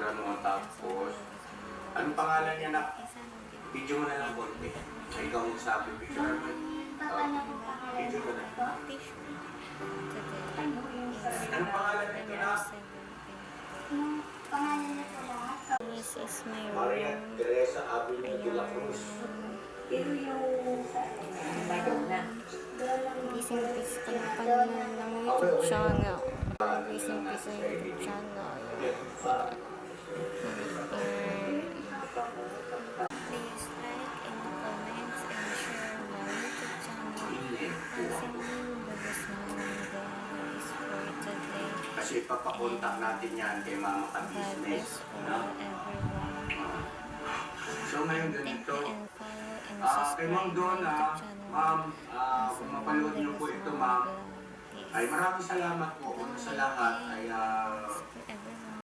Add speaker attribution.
Speaker 1: itsura mo. Tapos, anong pangalan niya na? Video mo na lang konti. Ay, ikaw mo sabi, picture mo. Video mo na. Anong pangalan nito na?
Speaker 2: Pangalan na po lahat.
Speaker 3: This is my
Speaker 1: Maria
Speaker 3: room.
Speaker 1: Teresa Avenue de la Cruz.
Speaker 2: Pero yung
Speaker 3: Gising-bis ko na pala ng YouTube channel. Gising-bis sa YouTube channel. Please like and comments and share my YouTube channel. Maximum Lubos naman guys for today.
Speaker 1: Kasi ipapakontak natin yan kay Mama Ka
Speaker 3: God
Speaker 1: Business.
Speaker 3: bless for
Speaker 1: No?
Speaker 3: everyone.
Speaker 1: So ngayon
Speaker 3: Thank
Speaker 1: ganito.
Speaker 3: you and follow and
Speaker 1: Kay
Speaker 3: subscribe
Speaker 1: Ma'am
Speaker 3: my
Speaker 1: Donna,
Speaker 3: YouTube channel.
Speaker 1: Ma'am, kung mapanood niyo po ito, Ma'am, ay
Speaker 3: Peace.
Speaker 1: maraming salamat po. Una sa lahat ay